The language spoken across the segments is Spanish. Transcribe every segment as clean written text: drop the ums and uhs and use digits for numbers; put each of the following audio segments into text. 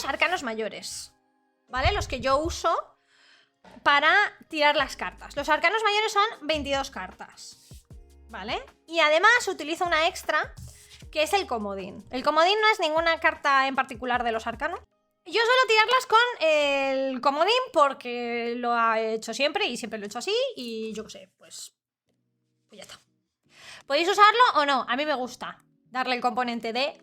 arcanos mayores, ¿vale? Los que yo uso para tirar las cartas. Los arcanos mayores son 22 cartas, ¿vale? Y además utilizo una extra, que es el comodín. El comodín no es ninguna carta en particular de los arcanos. Yo suelo tirarlas con el comodín porque lo he hecho siempre y siempre lo he hecho así y yo qué sé, pues ya está. ¿Podéis usarlo o no? A mí me gusta darle el componente de...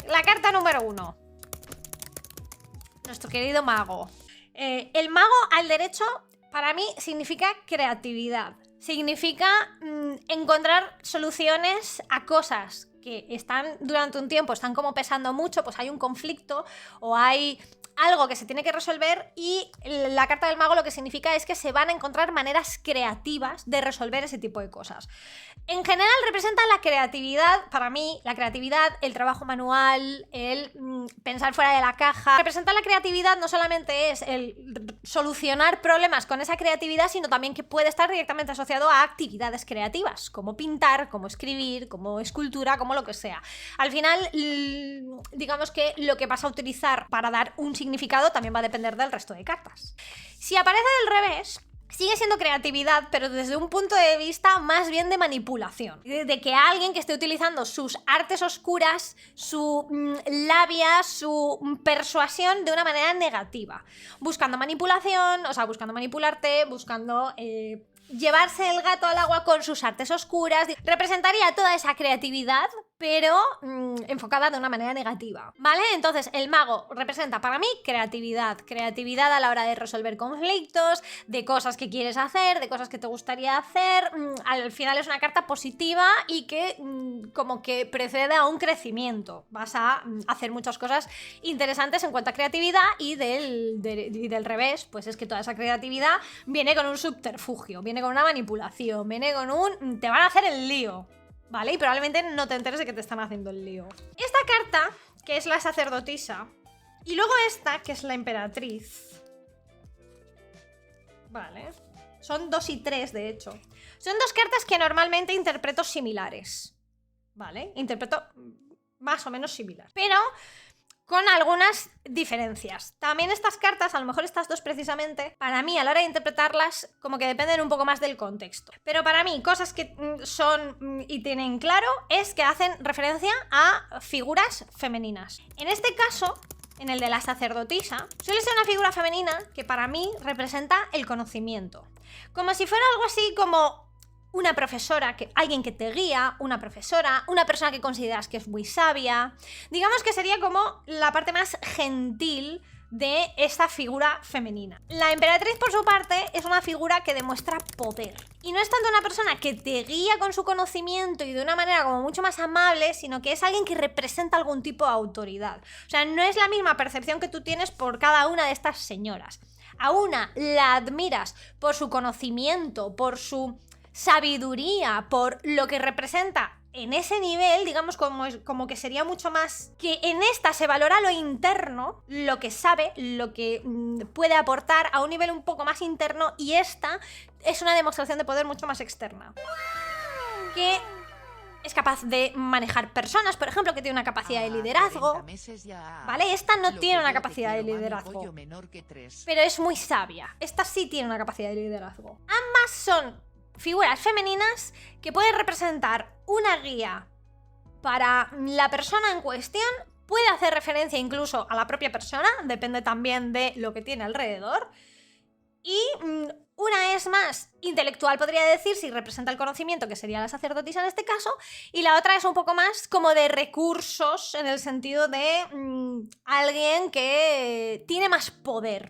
La carta número 1. Nuestro querido mago. El mago al derecho para mí significa creatividad. Significa encontrar soluciones a cosas que están durante un tiempo, están como pesando mucho, pues hay un conflicto o hay algo que se tiene que resolver y la carta del mago lo que significa es que se van a encontrar maneras creativas de resolver ese tipo de cosas. En general representa la creatividad, para mí, la creatividad, el trabajo manual, el pensar fuera de la caja. Representa la creatividad no solamente es el solucionar problemas con esa creatividad, sino también que puede estar directamente asociado a actividades creativas, como pintar, como escribir, como escultura, como lo que sea. Al final, digamos que lo que vas a utilizar para dar un significado también va a depender del resto de cartas. Si aparece del revés, sigue siendo creatividad, pero desde un punto de vista más bien de manipulación. De que alguien que esté utilizando sus artes oscuras, su labia, su persuasión de una manera negativa. Buscando manipulación, o sea, buscando manipularte, buscando... llevarse el gato al agua con sus artes oscuras. Representaría toda esa creatividad, pero enfocada de una manera negativa, ¿vale? Entonces el mago representa para mí creatividad. Creatividad a la hora de resolver conflictos, de cosas que quieres hacer, de cosas que te gustaría hacer. Al final es una carta positiva y que como que precede a un crecimiento. Vas a hacer muchas cosas interesantes en cuanto a creatividad y del revés, pues es que toda esa creatividad viene con un subterfugio, viene con una manipulación, viene con un... te van a hacer el lío, ¿vale? Y probablemente no te enteres de que te están haciendo el lío. Esta carta, que es la sacerdotisa, y luego esta, que es la emperatriz, ¿vale? Son 2 y 3, de hecho. Son 2 cartas que normalmente interpreto similares, ¿vale? Interpreto más o menos similar, pero con algunas diferencias. También estas cartas, a lo mejor estas 2 precisamente, para mí a la hora de interpretarlas como que dependen un poco más del contexto. Pero para mí, cosas que son y tienen claro es que hacen referencia a figuras femeninas. En este caso, en el de la sacerdotisa, suele ser una figura femenina que para mí representa el conocimiento. Como si fuera algo así como... una profesora, alguien que te guía, una profesora, una persona que consideras que es muy sabia. Digamos que sería como la parte más gentil de esta figura femenina. La emperatriz, por su parte, es una figura que demuestra poder. Y no es tanto una persona que te guía con su conocimiento y de una manera como mucho más amable, sino que es alguien que representa algún tipo de autoridad. O sea, no es la misma percepción que tú tienes por cada una de estas señoras. A una la admiras por su conocimiento, por su sabiduría, por lo que representa en ese nivel, digamos como que sería mucho más que en esta se valora lo interno, lo que sabe, lo que puede aportar a un nivel un poco más interno, y esta es una demostración de poder mucho más externa, que es capaz de manejar personas, por ejemplo, que tiene una capacidad de liderazgo, ¿vale? Esta no tiene una capacidad de liderazgo, pero es muy sabia. Esta sí tiene una capacidad de liderazgo. Ambas son figuras femeninas que pueden representar una guía para la persona en cuestión, puede hacer referencia incluso a la propia persona, depende también de lo que tiene alrededor, y una es más intelectual, podría decir, si representa el conocimiento, que sería la sacerdotisa en este caso, y la otra es un poco más como de recursos, en el sentido de alguien que tiene más poder.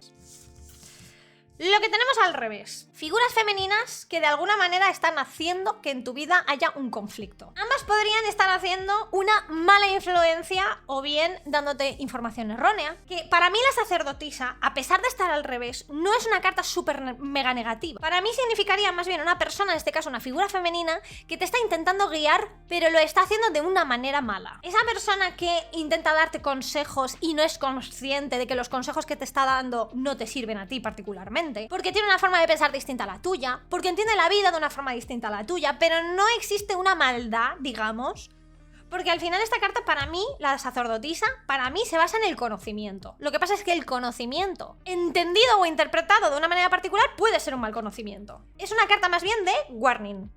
Lo que tenemos al revés, figuras femeninas que de alguna manera están haciendo que en tu vida haya un conflicto. Ambas podrían estar haciendo una mala influencia o bien dándote información errónea. Que para mí la sacerdotisa, a pesar de estar al revés, no es una carta súper mega negativa. Para mí significaría más bien una persona, en este caso una figura femenina, que te está intentando guiar, pero lo está haciendo de una manera mala. Esa persona que intenta darte consejos y no es consciente de que los consejos que te está dando no te sirven a ti particularmente, porque tiene una forma de pensar distinta a la tuya, porque entiende la vida de una forma distinta a la tuya, pero no existe una maldad, digamos, Porque al final esta carta para mí, la sacerdotisa, para mí se basa en el conocimiento. Lo que pasa es que el conocimiento, entendido o interpretado de una manera particular, puede ser un mal conocimiento. Es una carta más bien de warning,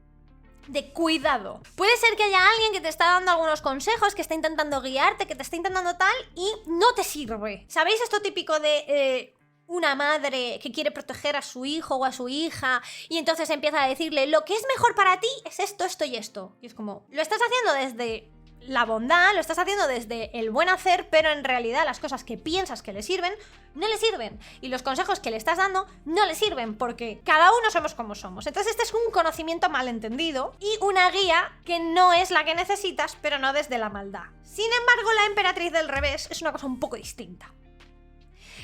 de cuidado. Puede ser que haya alguien que te está dando algunos consejos, que está intentando guiarte, que te está intentando tal y no te sirve. ¿Sabéis esto típico de una madre que quiere proteger a su hijo o a su hija y entonces empieza a decirle lo que es mejor para ti es esto, esto y esto? Y es como, lo estás haciendo desde la bondad, lo estás haciendo desde el buen hacer, pero en realidad las cosas que piensas que le sirven, no le sirven. Y los consejos que le estás dando no le sirven, porque cada uno somos como somos. Entonces este es un conocimiento malentendido y una guía que no es la que necesitas, pero no desde la maldad. Sin embargo, la emperatriz del revés es una cosa un poco distinta.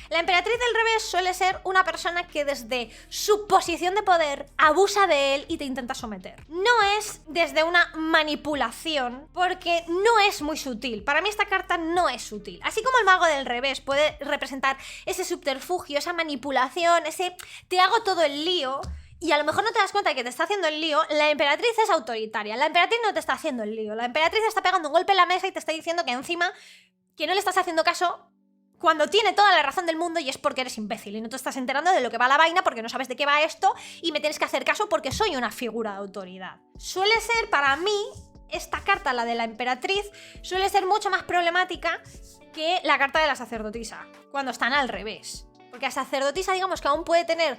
La emperatriz del revés suele ser una persona que desde su posición de poder abusa de él y te intenta someter. No es desde una manipulación, porque no es muy sutil. Para mí esta carta no es sutil. Así como el mago del revés puede representar ese subterfugio, esa manipulación, ese te hago todo el lío, y a lo mejor no te das cuenta de que te está haciendo el lío, la emperatriz es autoritaria. La emperatriz no te está haciendo el lío. La emperatriz está pegando un golpe en la mesa y te está diciendo que encima que no le estás haciendo caso cuando tiene toda la razón del mundo y es porque eres imbécil y no te estás enterando de lo que va la vaina porque no sabes de qué va esto y me tienes que hacer caso porque soy una figura de autoridad. Suele ser, para mí, esta carta, la de la emperatriz, suele ser mucho más problemática que la carta de la sacerdotisa, cuando están al revés. Porque la sacerdotisa, digamos que aún puede tener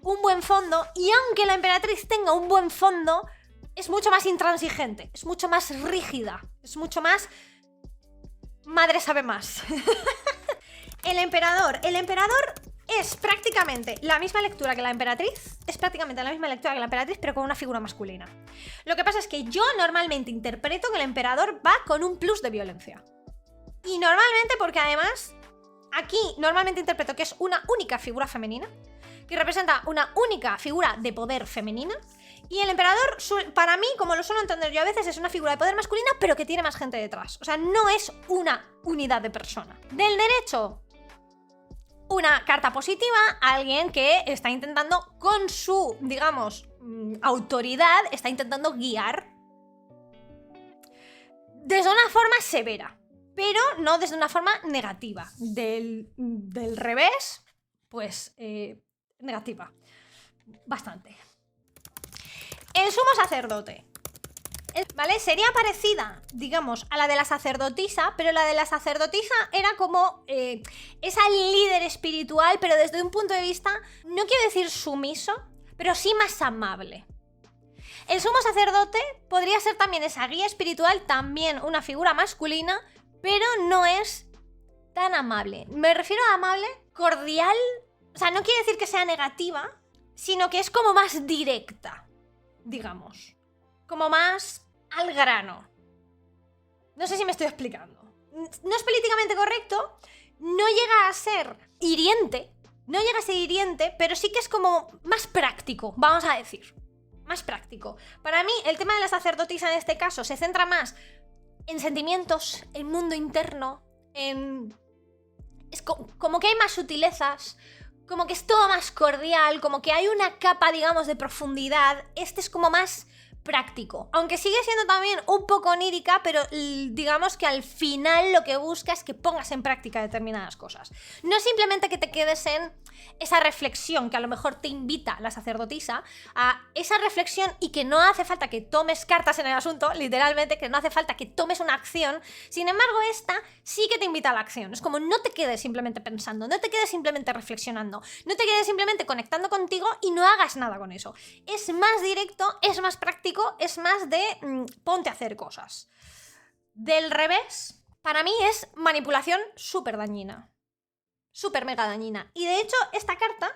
un buen fondo, y aunque la emperatriz tenga un buen fondo, es mucho más intransigente, es mucho más rígida, es mucho más... Madre sabe más. El emperador es prácticamente la misma lectura que la emperatriz, pero con una figura masculina. Lo que pasa es que yo normalmente interpreto que el emperador va con un plus de violencia. Y normalmente porque además, aquí normalmente interpreto que es una única figura femenina, que representa una única figura de poder femenina, y el emperador, para mí, como lo suelo entender yo a veces, es una figura de poder masculina, pero que tiene más gente detrás. O sea, no es una unidad de persona. Del derecho, una carta positiva, alguien que está intentando, con su, digamos, autoridad, está intentando guiar desde una forma severa, pero no desde una forma negativa. Del revés, pues, negativa. Bastante. El sumo sacerdote, ¿vale? Sería parecida, digamos, a la de la sacerdotisa, pero la de la sacerdotisa era como esa líder espiritual, pero desde un punto de vista, no quiero decir sumiso, pero sí más amable. El sumo sacerdote podría ser también esa guía espiritual, también una figura masculina, pero no es tan amable. Me refiero a amable, cordial, o sea, no quiere decir que sea negativa, sino que es como más directa, digamos, como más al grano. No sé si me estoy explicando. No es políticamente correcto, no llega a ser hiriente, pero sí que es como más práctico, vamos a decir. Más práctico. Para mí, el tema de la sacerdotisa en este caso se centra más en sentimientos, en mundo interno, es como que hay más sutilezas, como que es todo más cordial, como que hay una capa, digamos, de profundidad. Este es como más práctico, aunque sigue siendo también un poco onírica, pero digamos que al final lo que busca es que pongas en práctica determinadas cosas. No simplemente que te quedes en esa reflexión que a lo mejor te invita la sacerdotisa a esa reflexión y que no hace falta que tomes cartas en el asunto, literalmente, que no hace falta que tomes una acción. Sin embargo, esta sí que te invita a la acción. Es como no te quedes simplemente pensando, no te quedes simplemente reflexionando, no te quedes simplemente conectando contigo y no hagas nada con eso. Es más directo, es más práctico, es más de ponte a hacer cosas. Del revés, para mí es manipulación súper dañina. Súper mega dañina. Y de hecho, esta carta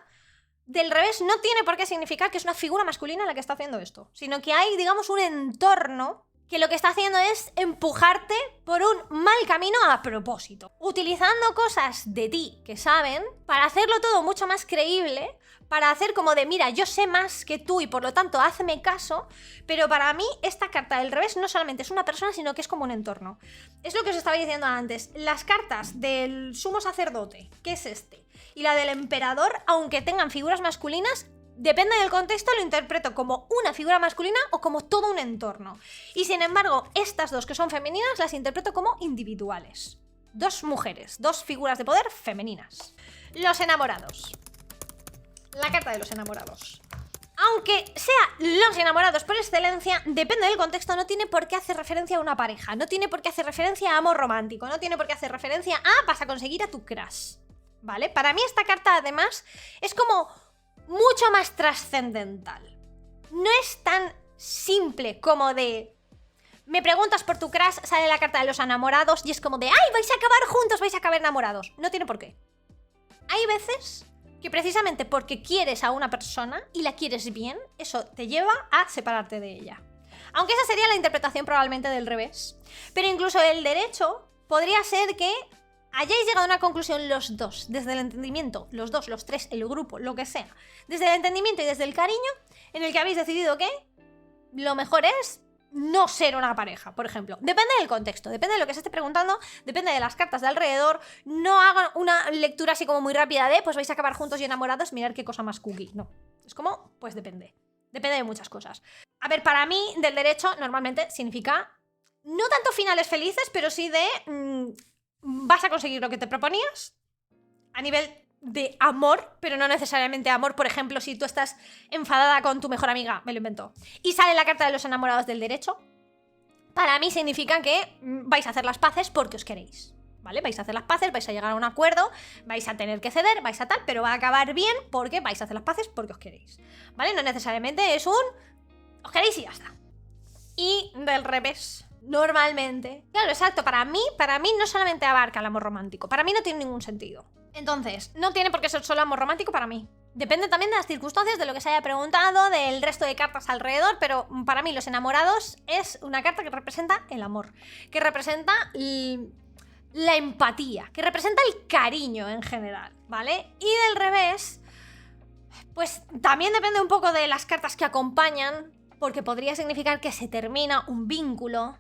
del revés no tiene por qué significar que es una figura masculina la que está haciendo esto, sino que hay, digamos, un entorno que lo que está haciendo es empujarte por un mal camino a propósito, utilizando cosas de ti que saben para hacerlo todo mucho más creíble, para hacer como de, mira, yo sé más que tú y por lo tanto hazme caso. Pero para mí esta carta del revés no solamente es una persona, sino que es como un entorno. Es lo que os estaba diciendo antes. Las cartas del sumo sacerdote, que es este, y la del emperador, aunque tengan figuras masculinas, depende del contexto, lo interpreto como una figura masculina o como todo un entorno. Y sin embargo, estas dos que son femeninas las interpreto como individuales. Dos mujeres, dos figuras de poder femeninas. Los enamorados. La carta de los enamorados. Aunque sea los enamorados por excelencia, depende del contexto, no tiene por qué hacer referencia a una pareja, no tiene por qué hacer referencia a amor romántico, no tiene por qué hacer referencia a vas a conseguir a tu crush, ¿vale? Para mí esta carta además es como mucho más trascendental. No es tan simple como de me preguntas por tu crush, sale la carta de los enamorados y es como de ¡ay, vais a acabar juntos, vais a acabar enamorados! No tiene por qué. Hay veces que precisamente porque quieres a una persona y la quieres bien, eso te lleva a separarte de ella. Aunque esa sería la interpretación probablemente del revés. Pero incluso el derecho podría ser que hayáis llegado a una conclusión los dos, desde el entendimiento, los dos, los tres, el grupo, lo que sea, desde el entendimiento y desde el cariño, en el que habéis decidido que lo mejor es no ser una pareja, por ejemplo. Depende del contexto, depende de lo que se esté preguntando, depende de las cartas de alrededor. No hagan una lectura así como muy rápida de pues vais a acabar juntos y enamorados, mirar qué cosa más cookie. No, es como, pues depende. Depende de muchas cosas. A ver, para mí, del derecho, normalmente significa no tanto finales felices, pero sí de vas a conseguir lo que te proponías a nivel de amor, pero no necesariamente amor. Por ejemplo, si tú estás enfadada con tu mejor amiga, me lo invento, y sale la carta de los enamorados del derecho, para mí significa que vais a hacer las paces porque os queréis, ¿vale? Vais a hacer las paces, vais a llegar a un acuerdo, vais a tener que ceder, vais a tal, pero va a acabar bien porque vais a hacer las paces porque os queréis, ¿vale? No necesariamente es un os queréis y ya está. Y del revés, normalmente, claro, exacto, para mí no solamente abarca el amor romántico, para mí no tiene ningún sentido. Entonces, no tiene por qué ser solo amor romántico para mí. Depende también de las circunstancias, de lo que se haya preguntado, del resto de cartas alrededor, pero para mí los enamorados es una carta que representa el amor, que representa la empatía, que representa el cariño en general, ¿vale? Y del revés, pues también depende un poco de las cartas que acompañan, porque podría significar que se termina un vínculo.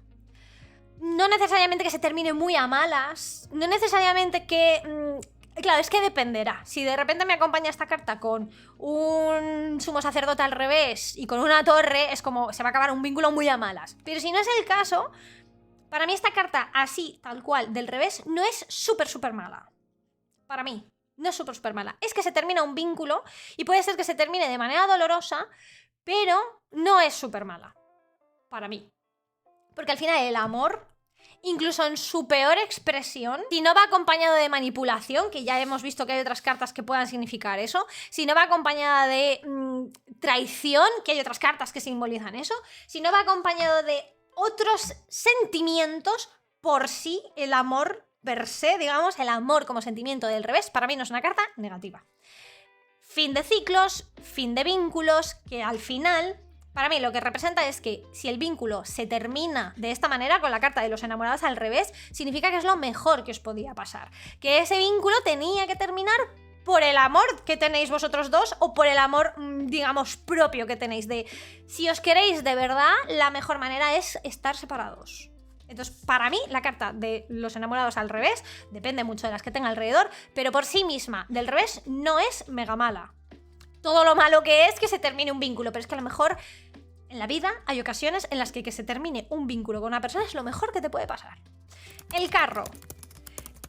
No necesariamente que se termine muy a malas, no necesariamente que... claro, es que dependerá. Si de repente me acompaña esta carta con un sumo sacerdote al revés y con una torre, es como se va a acabar un vínculo muy a malas. Pero si no es el caso, para mí esta carta así, tal cual, del revés, no es súper mala. Para mí, no es súper mala. Es que se termina un vínculo y puede ser que se termine de manera dolorosa, pero no es súper mala. Para mí. Porque al final el amor, incluso en su peor expresión, si no va acompañado de manipulación, que ya hemos visto que hay otras cartas que puedan significar eso, si no va acompañada de traición, que hay otras cartas que simbolizan eso, si no va acompañado de otros sentimientos, por sí el amor per se, digamos, el amor como sentimiento del revés, para mí no es una carta negativa. Fin de ciclos, fin de vínculos, que al final... Para mí lo que representa es que si el vínculo se termina de esta manera, con la carta de los enamorados al revés, significa que es lo mejor que os podía pasar. Que ese vínculo tenía que terminar por el amor que tenéis vosotros dos o por el amor, digamos, propio que tenéis. De si os queréis de verdad, la mejor manera es estar separados. Entonces, para mí, la carta de los enamorados al revés, depende mucho de las que tenga alrededor, pero por sí misma, del revés, no es mega mala. Todo lo malo que es que se termine un vínculo, pero es que a lo mejor en la vida hay ocasiones en las que se termine un vínculo con una persona es lo mejor que te puede pasar. El carro.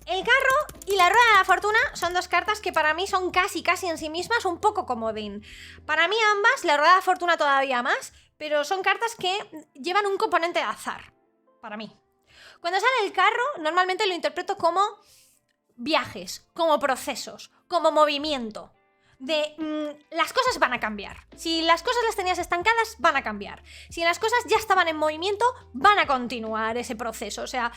El carro y la rueda de la fortuna son dos cartas que para mí son casi en sí mismas un poco comodín. Para mí ambas, la rueda de la fortuna todavía más, pero son cartas que llevan un componente de azar, para mí. Cuando sale el carro, normalmente lo interpreto como viajes, como procesos, como movimiento. Las cosas van a cambiar. Si las cosas las tenías estancadas, van a cambiar. Si las cosas ya estaban en movimiento, van a continuar ese proceso. O sea,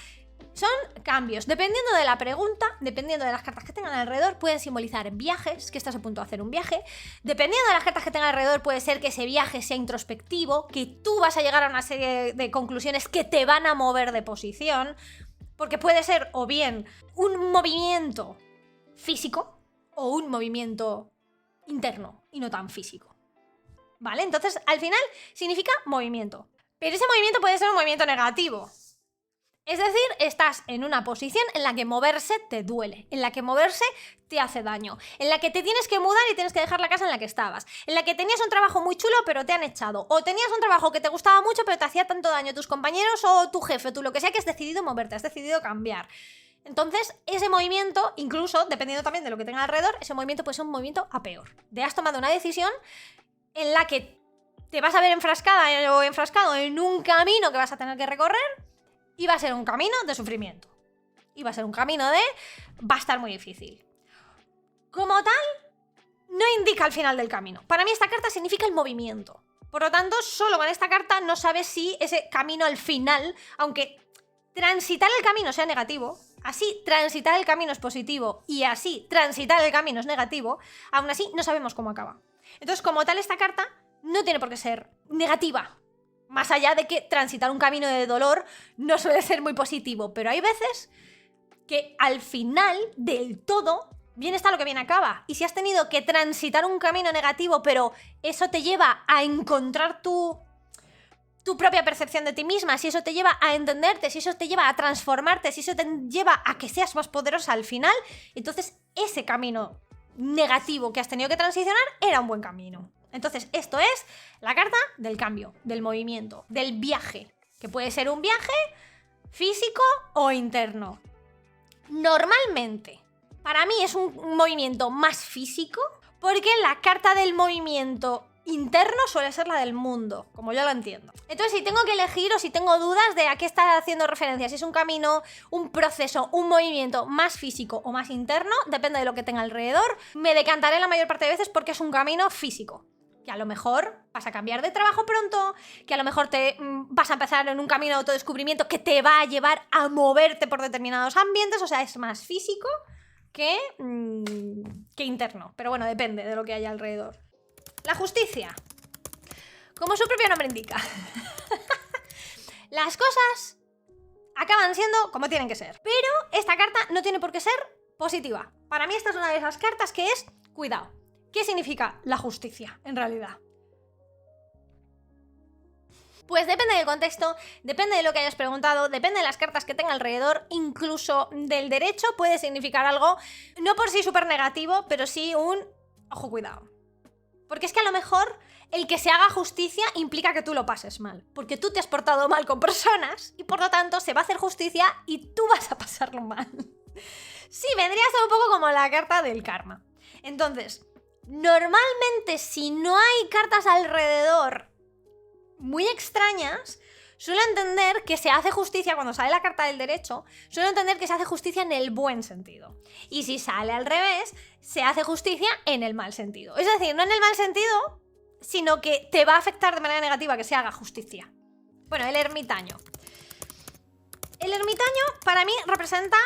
son cambios. Dependiendo de la pregunta, dependiendo de las cartas que tengan alrededor, pueden simbolizar viajes, que estás a punto de hacer un viaje. Dependiendo de las cartas que tengan alrededor, puede ser que ese viaje sea introspectivo, que tú vas a llegar a una serie de conclusiones que te van a mover de posición. Porque puede ser o bien un movimiento físico o un movimiento interno y no tan físico, ¿vale? Entonces, al final, significa movimiento. Pero ese movimiento puede ser un movimiento negativo. Es decir, estás en una posición en la que moverse te duele, en la que moverse te hace daño, en la que te tienes que mudar y tienes que dejar la casa en la que estabas, en la que tenías un trabajo muy chulo pero te han echado, o tenías un trabajo que te gustaba mucho pero te hacía tanto daño tus compañeros o tu jefe, tú lo que sea, que has decidido moverte, has decidido cambiar. Entonces, ese movimiento, incluso dependiendo también de lo que tenga alrededor, ese movimiento puede ser un movimiento a peor. De has tomado una decisión en la que te vas a ver enfrascada o enfrascado en un camino que vas a tener que recorrer y va a ser un camino de sufrimiento. Y va a ser un camino de... va a estar muy difícil. Como tal, no indica el final del camino. Para mí esta carta significa el movimiento. Por lo tanto, solo con esta carta no sabes si ese camino al final, aunque transitar el camino sea negativo, así transitar el camino es positivo y así transitar el camino es negativo, aún así no sabemos cómo acaba. Entonces, como tal, esta carta no tiene por qué ser negativa. Más allá de que transitar un camino de dolor no suele ser muy positivo, pero hay veces que al final del todo bien está lo que bien acaba. Y si has tenido que transitar un camino negativo, pero eso te lleva a encontrar tu propia percepción de ti misma, si eso te lleva a entenderte, si eso te lleva a transformarte, si eso te lleva a que seas más poderosa al final, entonces ese camino negativo que has tenido que transicionar era un buen camino. Entonces, esto es la carta del cambio, del movimiento, del viaje, que puede ser un viaje físico o interno. Normalmente, para mí es un movimiento más físico, porque la carta del movimiento interno suele ser la del mundo, como yo lo entiendo. Entonces, si tengo que elegir o si tengo dudas de a qué está haciendo referencia, si es un camino, un proceso, un movimiento más físico o más interno, depende de lo que tenga alrededor, me decantaré la mayor parte de veces porque es un camino físico. Que a lo mejor vas a cambiar de trabajo pronto, que a lo mejor te vas a empezar en un camino de autodescubrimiento que te va a llevar a moverte por determinados ambientes, o sea, es más físico que interno. Pero bueno, depende de lo que haya alrededor. La justicia. Como su propio nombre indica. Las cosas acaban siendo como tienen que ser. Pero esta carta no tiene por qué ser positiva. Para mí esta es una de esas cartas que es cuidado. ¿Qué significa la justicia, en realidad? Pues depende del contexto, depende de lo que hayas preguntado, depende de las cartas que tenga alrededor, incluso del derecho puede significar algo, no por sí súper negativo, pero sí un ojo, cuidado. Porque es que a lo mejor el que se haga justicia implica que tú lo pases mal, porque tú te has portado mal con personas y por lo tanto se va a hacer justicia y tú vas a pasarlo mal. Sí, vendría a ser un poco como la carta del karma. Entonces, normalmente si no hay cartas alrededor muy extrañas, suelo entender que se hace justicia cuando sale la carta del derecho, suelo entender que se hace justicia en el buen sentido. Y si sale al revés, se hace justicia en el mal sentido. Es decir, no en el mal sentido, sino que te va a afectar de manera negativa que se haga justicia. Bueno, el ermitaño. El ermitaño para mí representa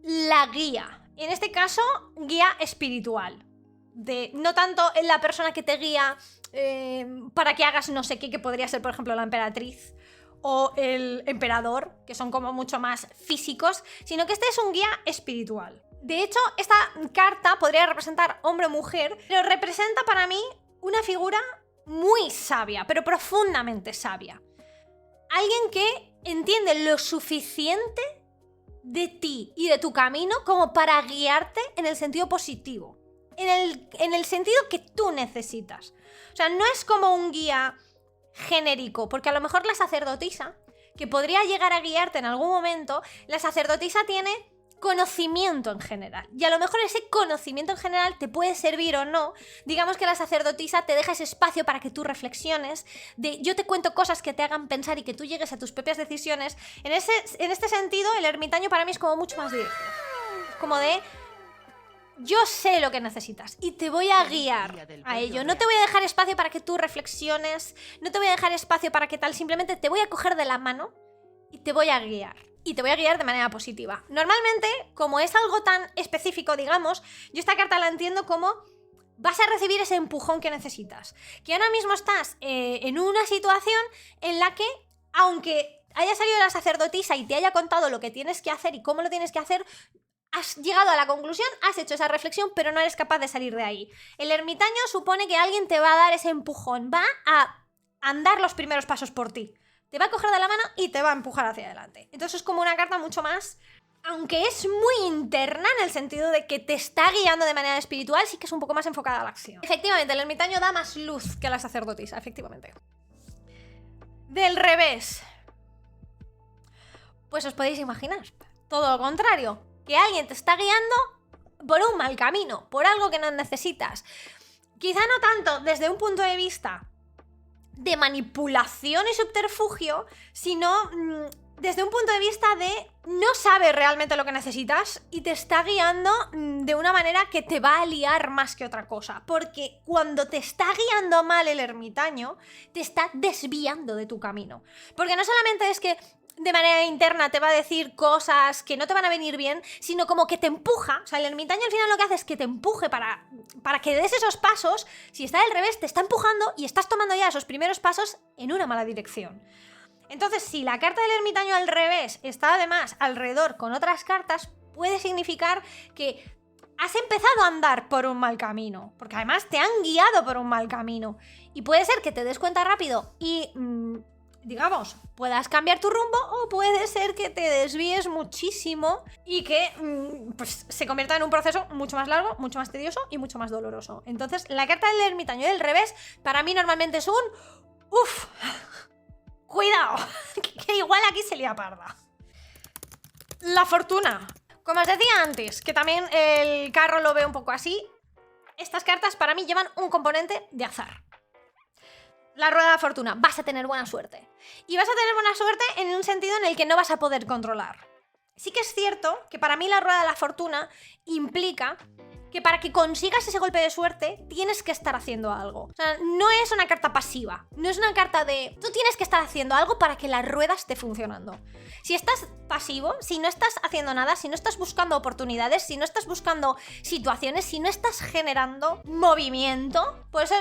la guía. En este caso, guía espiritual. No tanto en la persona que te guía para que hagas no sé qué, que podría ser, por ejemplo, la emperatriz o el emperador, que son como mucho más físicos, sino que este es un guía espiritual. De hecho, esta carta podría representar hombre o mujer, pero representa para mí una figura muy sabia, pero profundamente sabia. Alguien que entiende lo suficiente de ti y de tu camino como para guiarte en el sentido positivo. En el sentido que tú necesitas. O sea, no es como un guía genérico, porque a lo mejor la sacerdotisa, que podría llegar a guiarte en algún momento, la sacerdotisa tiene conocimiento en general. Y a lo mejor ese conocimiento en general te puede servir o no. Digamos que la sacerdotisa te deja ese espacio para que tú reflexiones, yo te cuento cosas que te hagan pensar y que tú llegues a tus propias decisiones. En este sentido, el ermitaño para mí es como mucho más directo. Es como de... yo sé lo que necesitas y te voy a guiar a ello. No te voy a dejar espacio para que tú reflexiones, no te voy a dejar espacio para que tal, simplemente te voy a coger de la mano y te voy a guiar. Y te voy a guiar de manera positiva. Normalmente, como es algo tan específico, digamos, yo esta carta la entiendo como vas a recibir ese empujón que necesitas. Que ahora mismo estás en una situación en la que, aunque haya salido la sacerdotisa y te haya contado lo que tienes que hacer y cómo lo tienes que hacer, has llegado a la conclusión, has hecho esa reflexión, pero no eres capaz de salir de ahí. El ermitaño supone que alguien te va a dar ese empujón, va a andar los primeros pasos por ti, te va a coger de la mano y te va a empujar hacia adelante. Entonces es como una carta mucho más, aunque es muy interna en el sentido de que te está guiando de manera espiritual, sí que es un poco más enfocada a la acción. Efectivamente, el ermitaño da más luz que la sacerdotisa, efectivamente. Del revés, pues os podéis imaginar, todo lo contrario, que alguien te está guiando por un mal camino, por algo que no necesitas. Quizá no tanto desde un punto de vista de manipulación y subterfugio, sino desde un punto de vista de no sabe realmente lo que necesitas y te está guiando de una manera que te va a liar más que otra cosa. Porque cuando te está guiando mal el ermitaño, te está desviando de tu camino. Porque no solamente es que de manera interna te va a decir cosas que no te van a venir bien, sino como que te empuja. O sea, el ermitaño al final lo que hace es que te empuje para que des esos pasos. Si está al revés, te está empujando y estás tomando ya esos primeros pasos en una mala dirección. Entonces, si la carta del ermitaño al revés está además alrededor con otras cartas, puede significar que has empezado a andar por un mal camino, porque además te han guiado por un mal camino. Y puede ser que te des cuenta rápido y digamos, puedas cambiar tu rumbo, o puede ser que te desvíes muchísimo y que pues, se convierta en un proceso mucho más largo, mucho más tedioso y mucho más doloroso. Entonces, la carta del ermitaño del revés, para mí normalmente es un ¡uf! ¡Cuidado! Que igual aquí se lía parda. La fortuna. Como os decía antes, que también el carro lo ve un poco así, estas cartas para mí llevan un componente de azar. La rueda de la fortuna, vas a tener buena suerte. Y vas a tener buena suerte en un sentido en el que no vas a poder controlar. Sí que es cierto que para mí la rueda de la fortuna implica que para que consigas ese golpe de suerte tienes que estar haciendo algo. O sea, no es una carta pasiva, no es una carta de tú tienes que estar haciendo algo para que la rueda esté funcionando. Si estás pasivo, si no estás haciendo nada, si no estás buscando oportunidades, si no estás buscando situaciones, si no estás generando movimiento, pues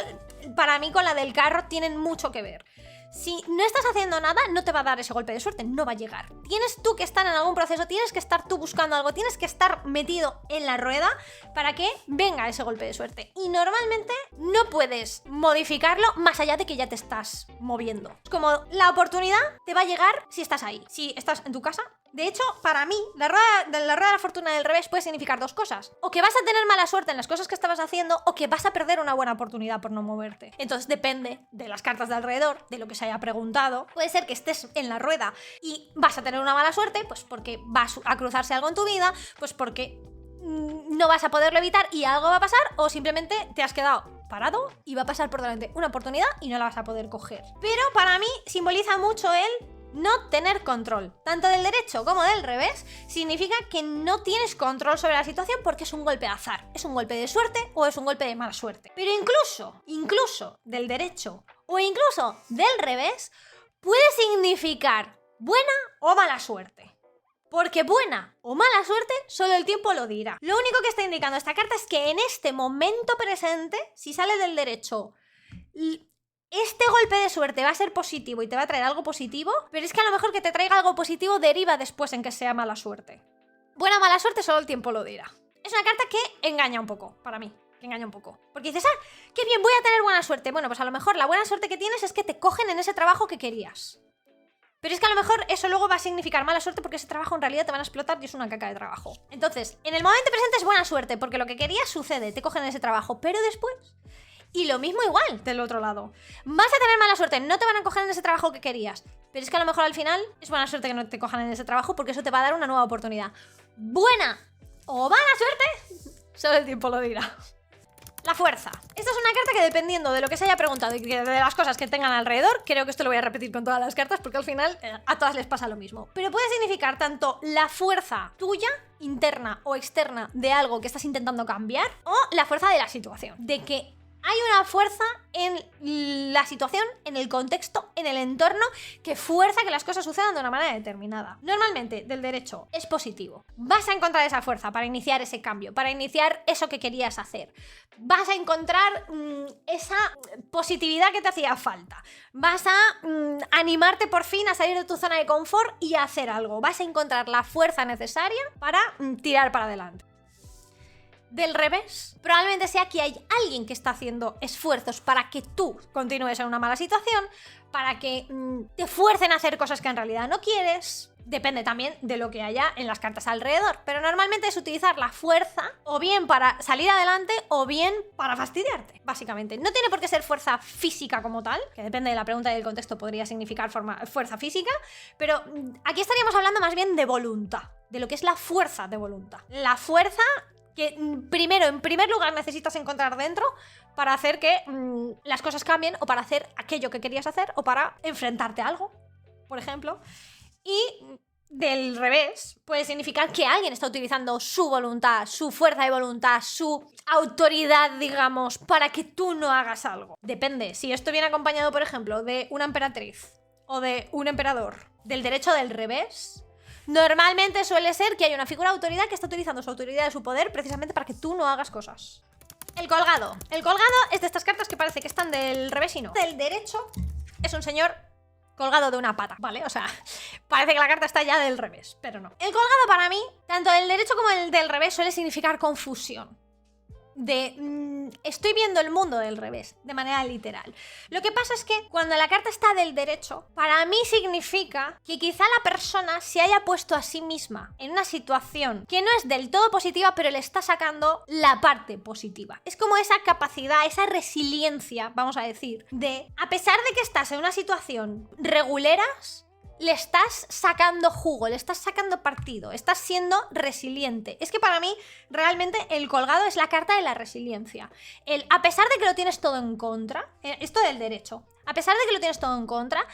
para mí con la del carro tienen mucho que ver. Si no estás haciendo nada, no te va a dar ese golpe de suerte, no va a llegar. Tienes tú que estar en algún proceso, tienes que estar tú buscando algo, tienes que estar metido en la rueda para que venga ese golpe de suerte. Y normalmente no puedes modificarlo más allá de que ya te estás moviendo. Es como la oportunidad te va a llegar si estás ahí. Si estás en tu casa. De hecho, para mí, la rueda de la fortuna del revés puede significar dos cosas. O que vas a tener mala suerte en las cosas que estabas haciendo, o que vas a perder una buena oportunidad por no moverte. Entonces depende de las cartas de alrededor, de lo que se haya preguntado. Puede ser que estés en la rueda y vas a tener una mala suerte, pues porque vas a cruzarse algo en tu vida, pues porque no vas a poderlo evitar y algo va a pasar, o simplemente te has quedado parado y va a pasar por delante una oportunidad y no la vas a poder coger. Pero para mí simboliza mucho el no tener control, tanto del derecho como del revés. Significa que no tienes control sobre la situación porque es un golpe de azar, es un golpe de suerte o es un golpe de mala suerte. Pero incluso del derecho o incluso del revés puede significar buena o mala suerte. Porque buena o mala suerte solo el tiempo lo dirá. Lo único que está indicando esta carta es que en este momento presente, si sale del derecho, este golpe de suerte va a ser positivo y te va a traer algo positivo, pero es que a lo mejor que te traiga algo positivo deriva después en que sea mala suerte. Buena o mala suerte solo el tiempo lo dirá. Es una carta que engaña un poco, para mí, que engaña un poco. Porque dices, qué bien, voy a tener buena suerte. Bueno, pues a lo mejor la buena suerte que tienes es que te cogen en ese trabajo que querías. Pero es que a lo mejor eso luego va a significar mala suerte porque ese trabajo en realidad te van a explotar y es una caca de trabajo. Entonces, en el momento presente es buena suerte porque lo que querías sucede, te cogen en ese trabajo, pero después... Y lo mismo igual del otro lado. Vas a tener mala suerte, no te van a coger en ese trabajo que querías. Pero es que a lo mejor al final es buena suerte que no te cojan en ese trabajo porque eso te va a dar una nueva oportunidad. Buena o mala suerte, solo el tiempo lo dirá. La fuerza. Esta es una carta que dependiendo de lo que se haya preguntado y de las cosas que tengan alrededor, creo que esto lo voy a repetir con todas las cartas porque al final a todas les pasa lo mismo. Pero puede significar tanto la fuerza tuya, interna o externa, de algo que estás intentando cambiar, o la fuerza de la situación. De que hay una fuerza en la situación, en el contexto, en el entorno, que fuerza que las cosas sucedan de una manera determinada. Normalmente, del derecho, es positivo. Vas a encontrar esa fuerza para iniciar ese cambio, para iniciar eso que querías hacer. Vas a encontrar esa positividad que te hacía falta. Vas a animarte por fin a salir de tu zona de confort y a hacer algo. Vas a encontrar la fuerza necesaria para tirar para adelante. del revés, probablemente sea que hay alguien que está haciendo esfuerzos para que tú continúes en una mala situación, para que te fuercen a hacer cosas que en realidad no quieres. Depende también de lo que haya en las cartas alrededor, pero normalmente es utilizar la fuerza o bien para salir adelante o bien para fastidiarte, básicamente. No tiene por qué ser fuerza física como tal, que depende de la pregunta y del contexto podría significar fuerza física, pero aquí estaríamos hablando más bien de voluntad, de lo que es la fuerza de voluntad. La fuerza que en primer lugar necesitas encontrar dentro para hacer que las cosas cambien o para hacer aquello que querías hacer o para enfrentarte a algo, por ejemplo. Y del revés puede significar que alguien está utilizando su voluntad, su fuerza de voluntad, su autoridad, digamos, para que tú no hagas algo. Depende, si esto viene acompañado, por ejemplo, de una emperatriz o de un emperador del derecho del revés, normalmente suele ser que hay una figura de autoridad que está utilizando su autoridad y su poder precisamente para que tú no hagas cosas. El colgado. El colgado es de estas cartas que parece que están del revés y no. Del derecho es un señor colgado de una pata, ¿vale? O sea, parece que la carta está ya del revés, pero no. El colgado para mí, tanto el derecho como el del revés, suele significar confusión. Estoy viendo el mundo del revés, de manera literal. Lo que pasa es que cuando la carta está del derecho, para mí significa que quizá la persona se haya puesto a sí misma en una situación que no es del todo positiva, pero le está sacando la parte positiva. Es como esa capacidad, esa resiliencia, vamos a decir, de, a pesar de que estás en una situación reguleras, le estás sacando jugo, le estás sacando partido, estás siendo resiliente. Es que para mí, realmente, el colgado es la carta de la resiliencia. A pesar de que lo tienes todo en contra, esto del derecho, a pesar de que lo tienes todo en contra,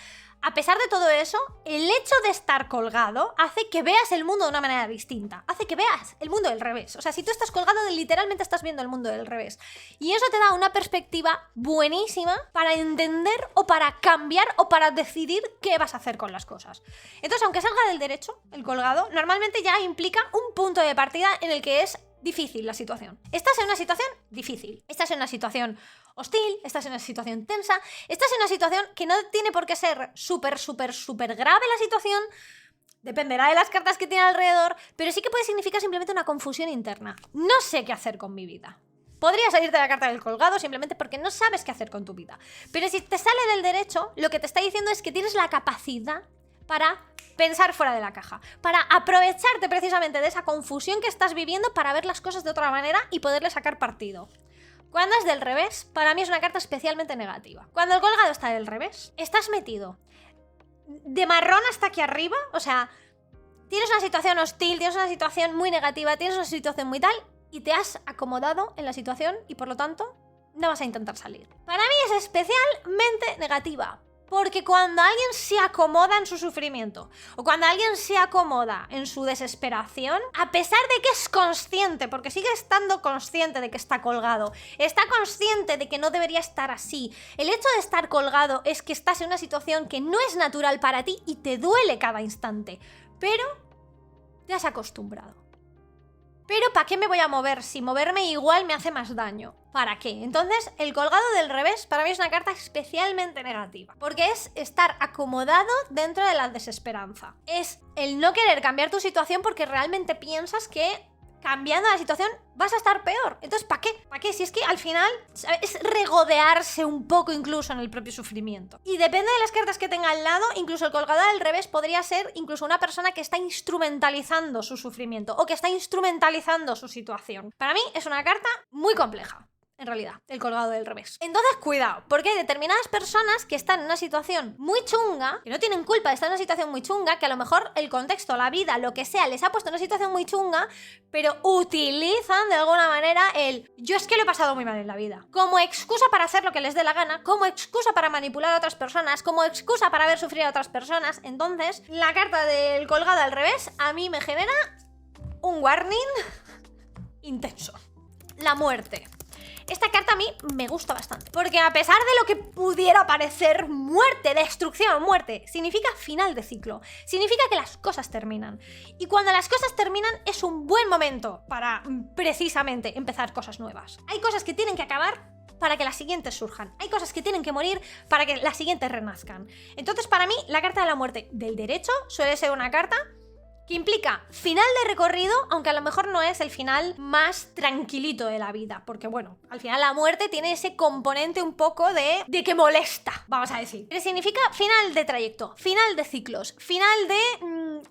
a pesar de todo eso, el hecho de estar colgado hace que veas el mundo de una manera distinta, hace que veas el mundo del revés. O sea, si tú estás colgado, literalmente estás viendo el mundo del revés. Y eso te da una perspectiva buenísima para entender o para cambiar o para decidir qué vas a hacer con las cosas. Entonces, aunque salga del derecho, el colgado, normalmente ya implica un punto de partida en el que es difícil la situación. Estás en una situación difícil, estás en una situación hostil, estás en una situación tensa, estás en una situación que no tiene por qué ser súper grave la situación, dependerá de las cartas que tiene alrededor, pero sí que puede significar simplemente una confusión interna. No sé qué hacer con mi vida. Podría salirte la carta del colgado simplemente porque no sabes qué hacer con tu vida. Pero si te sale del derecho, lo que te está diciendo es que tienes la capacidad para pensar fuera de la caja, para aprovecharte precisamente de esa confusión que estás viviendo para ver las cosas de otra manera y poderle sacar partido. Cuando es del revés, para mí es una carta especialmente negativa. Cuando el colgado está del revés, estás metido de marrón hasta aquí arriba, o sea, tienes una situación hostil, tienes una situación muy negativa, tienes una situación muy tal, y te has acomodado en la situación y por lo tanto no vas a intentar salir. Para mí es especialmente negativa. Porque cuando alguien se acomoda en su sufrimiento o cuando alguien se acomoda en su desesperación, a pesar de que es consciente, porque sigue estando consciente de que está colgado, está consciente de que no debería estar así, el hecho de estar colgado es que estás en una situación que no es natural para ti y te duele cada instante, pero te has acostumbrado. Pero ¿para qué me voy a mover? Si moverme igual me hace más daño. ¿Para qué? Entonces, el colgado del revés para mí es una carta especialmente negativa. Porque es estar acomodado dentro de la desesperanza. Es el no querer cambiar tu situación porque realmente piensas que cambiando la situación vas a estar peor. Entonces, ¿para qué? ¿Para qué? Si es que al final es regodearse un poco incluso en el propio sufrimiento. Y depende de las cartas que tenga al lado, incluso el colgado del revés podría ser incluso una persona que está instrumentalizando su sufrimiento o que está instrumentalizando su situación. Para mí es una carta muy compleja. En realidad, el colgado del revés. Entonces, cuidado, porque hay determinadas personas que están en una situación muy chunga, que no tienen culpa de estar en una situación muy chunga, que a lo mejor el contexto, la vida, lo que sea, les ha puesto en una situación muy chunga, pero utilizan de alguna manera yo es que lo he pasado muy mal en la vida, como excusa para hacer lo que les dé la gana, como excusa para manipular a otras personas, como excusa para ver sufrir a otras personas. Entonces, la carta del colgado al revés a mí me genera un warning intenso. La muerte. Esta carta a mí me gusta bastante, porque a pesar de lo que pudiera parecer muerte, destrucción, muerte, significa final de ciclo, significa que las cosas terminan. Y cuando las cosas terminan es un buen momento para precisamente empezar cosas nuevas. Hay cosas que tienen que acabar para que las siguientes surjan. Hay cosas que tienen que morir para que las siguientes renazcan. Entonces, para mí, la carta de la muerte del derecho suele ser una carta que implica final de recorrido, aunque a lo mejor no es el final más tranquilito de la vida, porque bueno, al final la muerte tiene ese componente un poco de que molesta, vamos a decir. Pero significa final de trayecto, final de ciclos, final de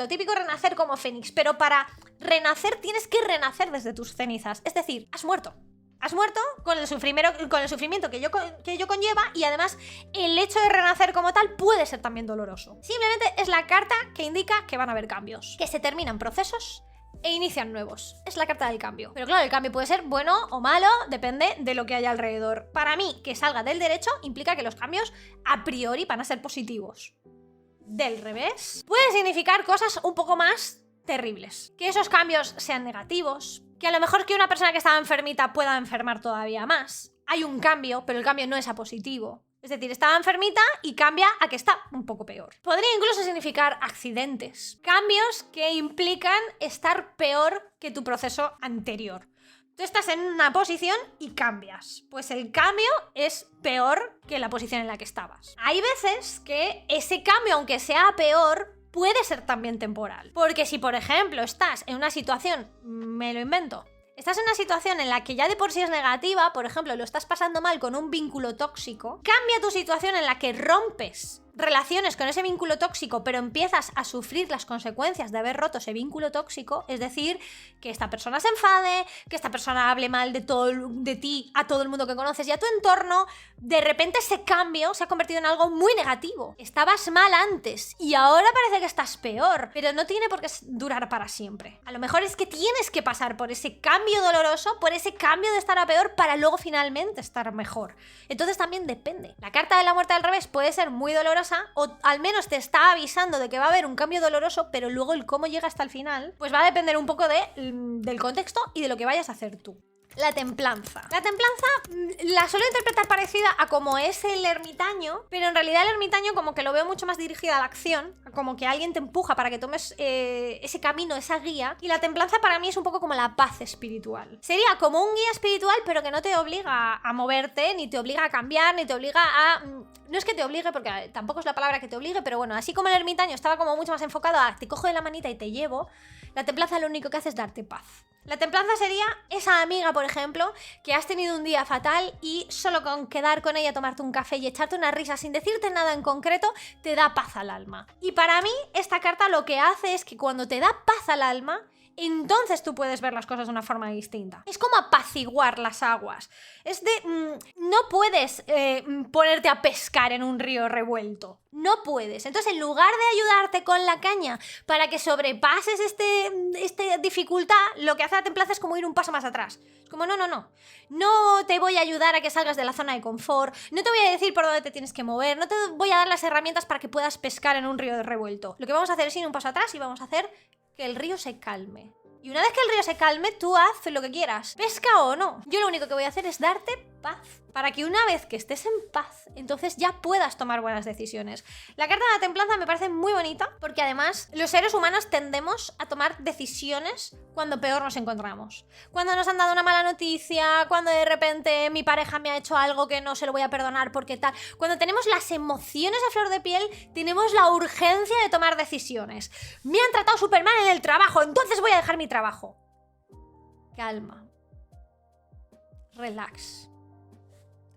típico renacer como Fénix, pero para renacer tienes que renacer desde tus cenizas, es decir, has muerto. Has muerto con el sufrimiento que ello conlleva, y además el hecho de renacer como tal puede ser también doloroso. Simplemente es la carta que indica que van a haber cambios, que se terminan procesos e inician nuevos. Es la carta del cambio. Pero claro, el cambio puede ser bueno o malo, depende de lo que haya alrededor. Para mí, que salga del derecho implica que los cambios a priori van a ser positivos. Del revés, puede significar cosas un poco más terribles. Que esos cambios sean negativos, que a lo mejor que una persona que estaba enfermita pueda enfermar todavía más. Hay un cambio, pero el cambio no es a positivo. Es decir, estaba enfermita y cambia a que está un poco peor. Podría incluso significar accidentes. Cambios que implican estar peor que tu proceso anterior. Tú estás en una posición y cambias. Pues el cambio es peor que la posición en la que estabas. Hay veces que ese cambio, aunque sea peor, puede ser también temporal. Porque si, por ejemplo, estás en una situación, me lo invento, estás en una situación en la que ya de por sí es negativa, por ejemplo, lo estás pasando mal con un vínculo tóxico, cambia tu situación en la que rompes relaciones con ese vínculo tóxico, pero empiezas a sufrir las consecuencias de haber roto ese vínculo tóxico, es decir, que esta persona se enfade, que esta persona hable mal de ti a todo el mundo que conoces y a tu entorno, de repente ese cambio se ha convertido en algo muy negativo. Estabas mal antes y ahora parece que estás peor, pero no tiene por qué durar para siempre. A lo mejor es que tienes que pasar por ese cambio doloroso, por ese cambio de estar a peor para luego finalmente estar mejor. Entonces también depende. La carta de la muerte al revés puede ser muy dolorosa, o al menos te está avisando de que va a haber un cambio doloroso, pero luego el cómo llega hasta el final, pues va a depender un poco del contexto y de lo que vayas a hacer tú. La templanza. La templanza la suelo interpretar parecida a como es el ermitaño, pero en realidad el ermitaño como que lo veo mucho más dirigida a la acción, como que alguien te empuja para que tomes ese camino, esa guía, y la templanza para mí es un poco como la paz espiritual. Sería como un guía espiritual, pero que no te obliga a moverte, ni te obliga a cambiar, ni te obliga a... No es que te obligue, porque tampoco es la palabra que te obligue, pero bueno, así como el ermitaño estaba como mucho más enfocado a te cojo de la manita y te llevo, la templanza lo único que hace es darte paz. La templanza sería esa amiga, por ejemplo, que has tenido un día fatal y solo con quedar con ella, tomarte un café y echarte una risa sin decirte nada en concreto, te da paz al alma. Y para mí, esta carta lo que hace es que cuando te da paz al alma, entonces tú puedes ver las cosas de una forma distinta. Es como apaciguar las aguas. Es de... no puedes ponerte a pescar en un río revuelto. No puedes. Entonces, en lugar de ayudarte con la caña para que sobrepases esta dificultad, lo que hace la templanza es como ir un paso más atrás. Es como, no. No te voy a ayudar a que salgas de la zona de confort. No te voy a decir por dónde te tienes que mover. No te voy a dar las herramientas para que puedas pescar en un río revuelto. Lo que vamos a hacer es ir un paso atrás y vamos a hacer que el río se calme. Y una vez que el río se calme, tú haz lo que quieras. Pesca o no. Yo lo único que voy a hacer es darte paz. Para que una vez que estés en paz, entonces ya puedas tomar buenas decisiones. La carta de la templanza me parece muy bonita, porque además los seres humanos tendemos a tomar decisiones cuando peor nos encontramos. Cuando nos han dado una mala noticia, cuando de repente mi pareja me ha hecho algo que no se lo voy a perdonar porque tal. Cuando tenemos las emociones a flor de piel, tenemos la urgencia de tomar decisiones. Me han tratado súper mal en el trabajo, entonces voy a dejar mi trabajo. Calma. Relax.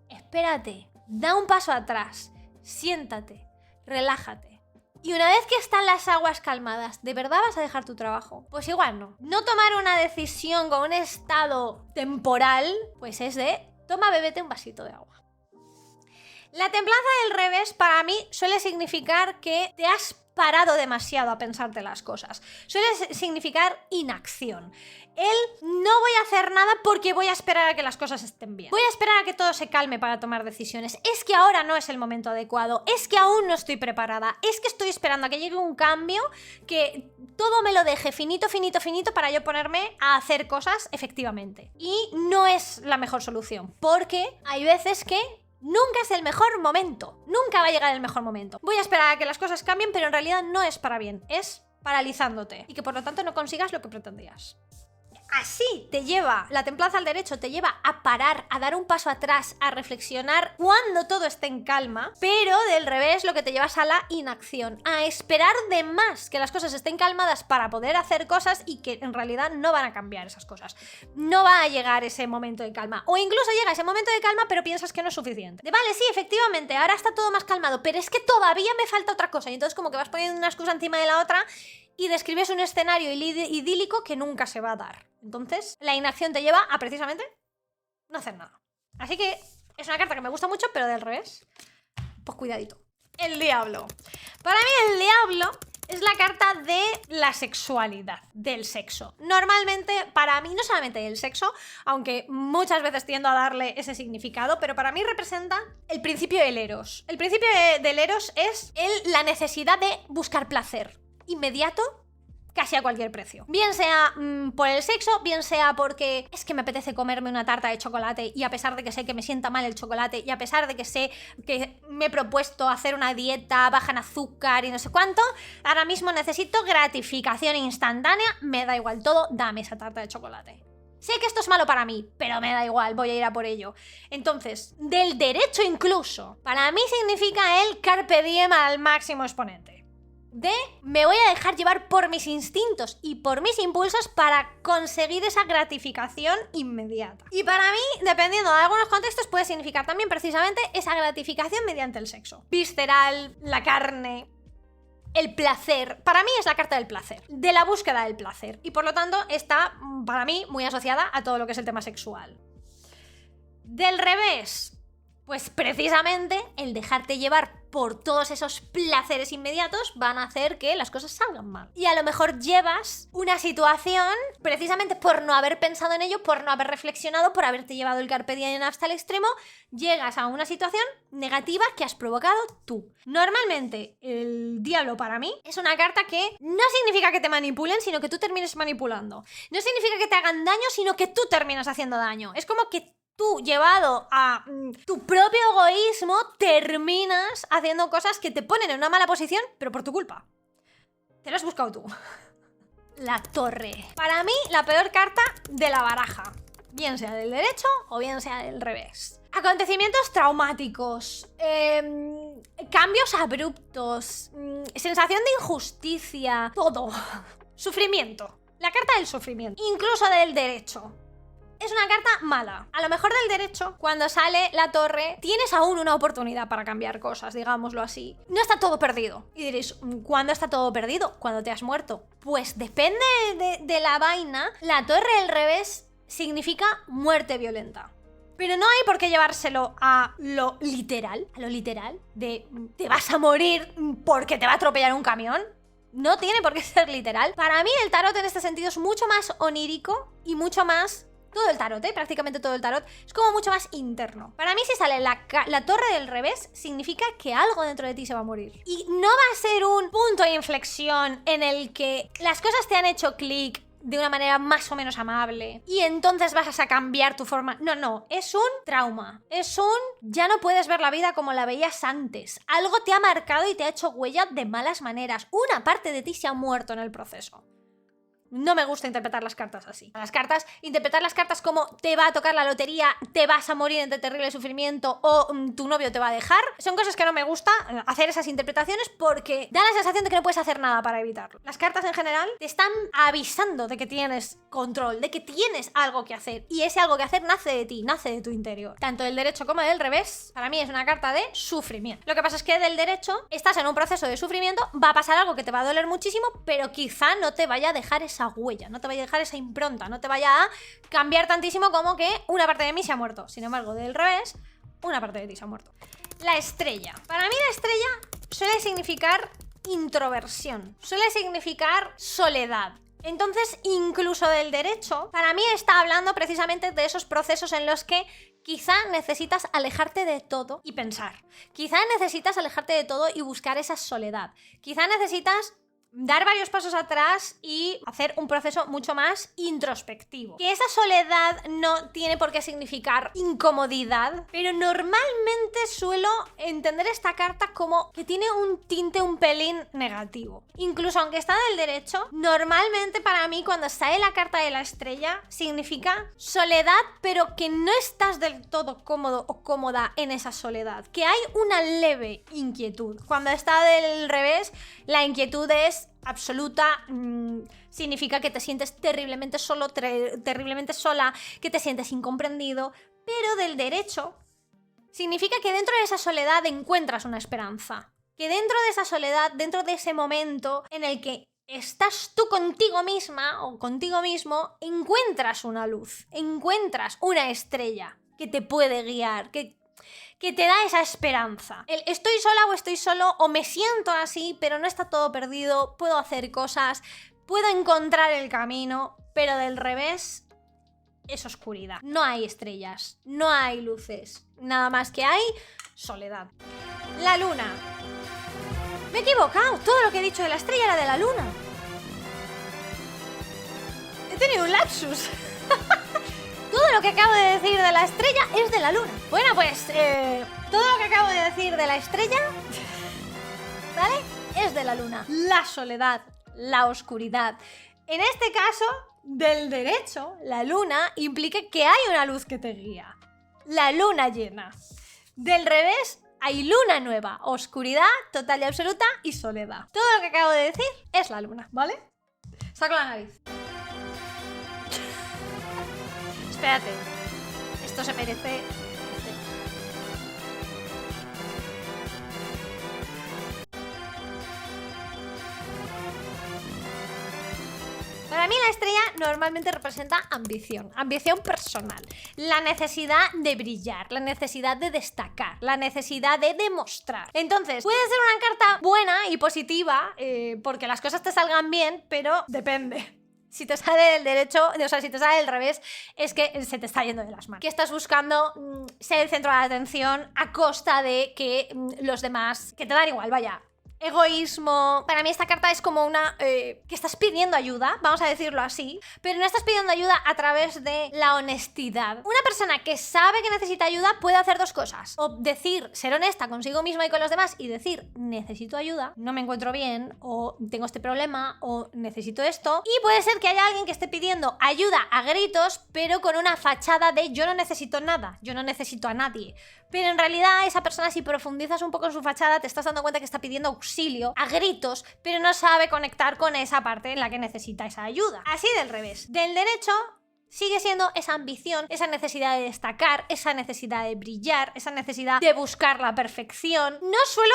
Espérate, da un paso atrás, siéntate, relájate. Y una vez que están las aguas calmadas, ¿de verdad vas a dejar tu trabajo? Pues igual no. No tomar una decisión con un estado temporal, pues es de, toma, bébete un vasito de agua. La templanza del revés para mí suele significar que te has parado demasiado a pensarte las cosas. Suele significar inacción. No voy a hacer nada porque voy a esperar a que las cosas estén bien. Voy a esperar a que todo se calme para tomar decisiones. Es que ahora no es el momento adecuado. Es que aún no estoy preparada. Es que estoy esperando a que llegue un cambio que todo me lo deje finito para yo ponerme a hacer cosas efectivamente. Y no es la mejor solución, porque hay veces que nunca es el mejor momento. Nunca va a llegar el mejor momento. Voy a esperar a que las cosas cambien, pero en realidad no es para bien. Es paralizándote. Y que por lo tanto no consigas lo que pretendías. así te lleva, la templanza al derecho te lleva a parar, a dar un paso atrás, a reflexionar cuando todo esté en calma, pero del revés lo que te llevas a la inacción, a esperar de más que las cosas estén calmadas para poder hacer cosas y que en realidad no van a cambiar esas cosas. No va a llegar ese momento de calma, o incluso llega ese momento de calma pero piensas que no es suficiente. Vale, sí, efectivamente, ahora está todo más calmado, pero es que todavía me falta otra cosa, y entonces como que vas poniendo una excusa encima de la otra y describes un escenario idílico que nunca se va a dar. Entonces, la inacción te lleva a precisamente no hacer nada. Así que es una carta que me gusta mucho, pero del revés, pues cuidadito. El diablo. Para mí el diablo es la carta de la sexualidad, del sexo. Normalmente, para mí, no solamente del sexo, aunque muchas veces tiendo a darle ese significado, pero para mí representa el principio del eros. El principio del eros es la necesidad de buscar placer inmediato, casi a cualquier precio. Bien sea por el sexo, bien sea porque es que me apetece comerme una tarta de chocolate y a pesar de que sé que me sienta mal el chocolate y a pesar de que sé que me he propuesto hacer una dieta baja en azúcar y no sé cuánto, ahora mismo necesito gratificación instantánea, me da igual todo, dame esa tarta de chocolate. Sé que esto es malo para mí, pero me da igual, voy a ir a por ello. Entonces, del derecho incluso, para mí significa el carpe diem al máximo exponente. Me voy a dejar llevar por mis instintos y por mis impulsos para conseguir esa gratificación inmediata. Y para mí, dependiendo de algunos contextos, puede significar también precisamente esa gratificación mediante el sexo. Visceral, la carne, el placer. Para mí es la carta del placer, de la búsqueda del placer. Y por lo tanto está, para mí, muy asociada a todo lo que es el tema sexual. Del revés, pues precisamente el dejarte llevar por todos esos placeres inmediatos van a hacer que las cosas salgan mal. Y a lo mejor llevas una situación, precisamente por no haber pensado en ello, por no haber reflexionado, por haberte llevado el carpe diem hasta el extremo, llegas a una situación negativa que has provocado tú. Normalmente, el diablo para mí es una carta que no significa que te manipulen, sino que tú termines manipulando. No significa que te hagan daño, sino que tú terminas haciendo daño. Es como que tú, llevado a tu propio egoísmo, terminas haciendo cosas que te ponen en una mala posición, pero por tu culpa. Te lo has buscado tú. La torre. Para mí, la peor carta de la baraja. Bien sea del derecho o bien sea del revés. Acontecimientos traumáticos. Cambios abruptos. Sensación de injusticia. Todo. Sufrimiento. La carta del sufrimiento. Incluso del derecho. Es una carta mala. A lo mejor del derecho, cuando sale la torre, tienes aún una oportunidad para cambiar cosas, digámoslo así. No está todo perdido. Y diréis, ¿cuándo está todo perdido? Cuando te has muerto. Pues depende de la vaina. La torre del revés significa muerte violenta. Pero no hay por qué llevárselo a lo literal. A lo literal. De te vas a morir porque te va a atropellar un camión. No tiene por qué ser literal. Para mí el tarot en este sentido es mucho más onírico y mucho más... Todo el tarot, prácticamente todo el tarot, es como mucho más interno. Para mí si sale la torre del revés, significa que algo dentro de ti se va a morir. Y no va a ser un punto de inflexión en el que las cosas te han hecho clic de una manera más o menos amable y entonces vas a cambiar tu forma. No, es un trauma. Es un... ya no puedes ver la vida como la veías antes. Algo te ha marcado y te ha hecho huella de malas maneras. Una parte de ti se ha muerto en el proceso. No me gusta interpretar las cartas así. Interpretar las cartas como te va a tocar la lotería, te vas a morir entre terrible sufrimiento o tu novio te va a dejar, son cosas que no me gusta hacer esas interpretaciones porque da la sensación de que no puedes hacer nada para evitarlo. Las cartas en general te están avisando de que tienes control, de que tienes algo que hacer y ese algo que hacer nace de ti, nace de tu interior. Tanto del derecho como del revés, para mí es una carta de sufrimiento. Lo que pasa es que del derecho estás en un proceso de sufrimiento, va a pasar algo que te va a doler muchísimo, pero quizá no te vaya a dejar esa huella, no te vaya a dejar esa impronta, no te vaya a cambiar tantísimo como que una parte de mí se ha muerto. Sin embargo, del revés, una parte de ti se ha muerto. La estrella. Para mí la estrella suele significar introversión, suele significar soledad. Entonces, incluso del derecho, para mí está hablando precisamente de esos procesos en los que quizá necesitas alejarte de todo y pensar. Quizá necesitas alejarte de todo y buscar esa soledad. Quizá necesitas dar varios pasos atrás y hacer un proceso mucho más introspectivo. Que esa soledad no tiene por qué significar incomodidad, pero normalmente suelo entender esta carta como que tiene un tinte un pelín negativo. Incluso aunque está del derecho, normalmente para mí cuando sale la carta de la estrella significa soledad, pero que no estás del todo cómodo o cómoda en esa soledad. Que hay una leve inquietud. Cuando está del revés, la inquietud es absoluta, significa que te sientes terriblemente solo, terriblemente sola, que te sientes incomprendido, pero del derecho significa que dentro de esa soledad encuentras una esperanza, que dentro de esa soledad, dentro de ese momento en el que estás tú contigo misma o contigo mismo, encuentras una luz, encuentras una estrella que te puede guiar, que te da esa esperanza. El estoy sola o estoy solo o me siento así, pero no está todo perdido, puedo hacer cosas, puedo encontrar el camino, pero del revés es oscuridad. No hay estrellas, no hay luces, nada más que hay soledad. La luna. Me he equivocado, todo lo que he dicho de la estrella era de la luna. He tenido un lapsus. Todo lo que acabo de decir de la estrella es de la luna. Bueno, pues todo lo que acabo de decir de la estrella, ¿vale? Es de la luna. La soledad, la oscuridad. En este caso, del derecho, la luna implica que hay una luz que te guía. La luna llena. Del revés, hay luna nueva, oscuridad total y absoluta y soledad. Todo lo que acabo de decir es la luna, ¿vale? Saco la nariz. Espérate, esto se merece... Para mí la estrella normalmente representa ambición, ambición personal, la necesidad de brillar, la necesidad de destacar, la necesidad de demostrar. Entonces, puede ser una carta buena y positiva porque las cosas te salgan bien, pero depende. Si te sale del derecho, o sea, si te sale del revés, es que se te está yendo de las manos. Que estás buscando ser el centro de la atención a costa de que los demás, que te dan igual, vaya. Egoísmo. Para mí esta carta es como una... que estás pidiendo ayuda, vamos a decirlo así, pero no estás pidiendo ayuda a través de la honestidad. Una persona que sabe que necesita ayuda puede hacer dos cosas. O decir, ser honesta consigo misma y con los demás y decir, necesito ayuda, no me encuentro bien, o tengo este problema, o necesito esto. Y puede ser que haya alguien que esté pidiendo ayuda a gritos, pero con una fachada de yo no necesito nada, yo no necesito a nadie. Pero en realidad esa persona, si profundizas un poco en su fachada, te estás dando cuenta que está pidiendo auxilio a gritos, pero no sabe conectar con esa parte en la que necesita esa ayuda. Así del revés. Del derecho sigue siendo esa ambición, esa necesidad de destacar, esa necesidad de brillar, esa necesidad de buscar la perfección. No suelo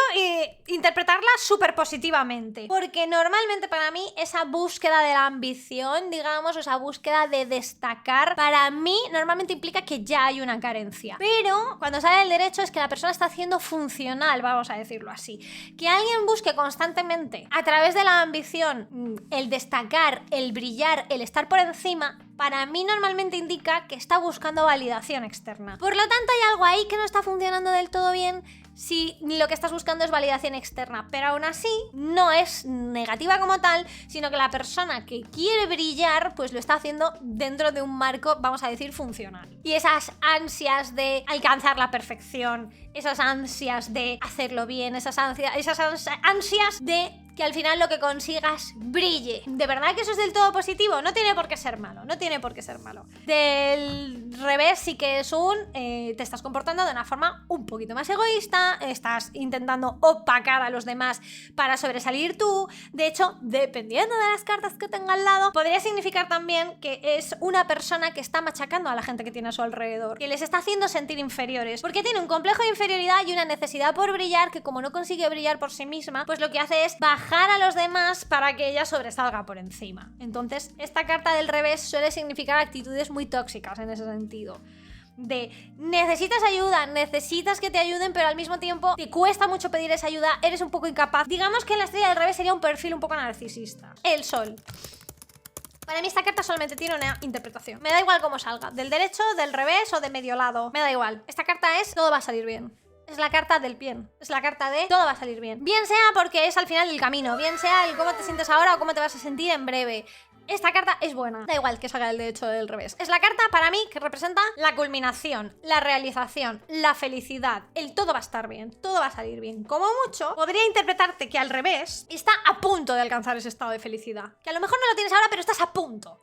interpretarla súper positivamente, porque normalmente para mí esa búsqueda de la ambición, digamos, esa búsqueda de destacar, para mí normalmente implica que ya hay una carencia. Pero cuando sale el derecho es que la persona está haciendo funcional, vamos a decirlo así. Que alguien busque constantemente a través de la ambición el destacar, el brillar, el estar por encima, para mí normalmente indica que está buscando validación externa. Por lo tanto, hay algo ahí que no está funcionando del todo bien si lo que estás buscando es validación externa. Pero aún así, no es negativa como tal, sino que la persona que quiere brillar, pues lo está haciendo dentro de un marco, vamos a decir, funcional. Y esas ansias de alcanzar la perfección, esas ansias de hacerlo bien, esas ansias de que al final lo que consigas brille. ¿De verdad que eso es del todo positivo? No tiene por qué ser malo, no tiene por qué ser malo. Del revés sí que es te estás comportando de una forma un poquito más egoísta, estás intentando opacar a los demás para sobresalir tú. De hecho, dependiendo de las cartas que tenga al lado, podría significar también que es una persona que está machacando a la gente que tiene a su alrededor, que les está haciendo sentir inferiores, porque tiene un complejo de inferioridad y una necesidad por brillar que, como no consigue brillar por sí misma, pues lo que hace es bajar a los demás para que ella sobresalga por encima. Entonces, esta carta del revés suele significar actitudes muy tóxicas en ese sentido. De necesitas ayuda, necesitas que te ayuden, pero al mismo tiempo te cuesta mucho pedir esa ayuda, eres un poco incapaz. Digamos que la estrella del revés sería un perfil un poco narcisista. El sol. Para mí esta carta solamente tiene una interpretación. Me da igual cómo salga, del derecho, del revés o de medio lado. Me da igual. Esta carta es todo va a salir bien. es la carta del bien. Es la carta de todo va a salir bien. Bien sea porque es al final del camino, bien sea el cómo te sientes ahora o cómo te vas a sentir en breve. Esta carta es buena. Da igual que salga el derecho o del revés. Es la carta para mí que representa la culminación, la realización, la felicidad. El todo va a estar bien, todo va a salir bien. Como mucho, podría interpretarte que al revés está a punto de alcanzar ese estado de felicidad. Que a lo mejor no lo tienes ahora, pero estás a punto.